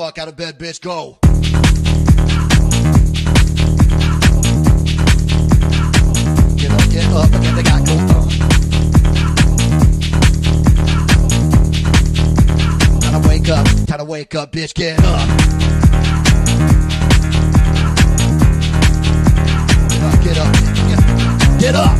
fuck out of bed, bitch, go. Get up, and get the guy go on. Time to wake up, bitch, get up. Get up, get up.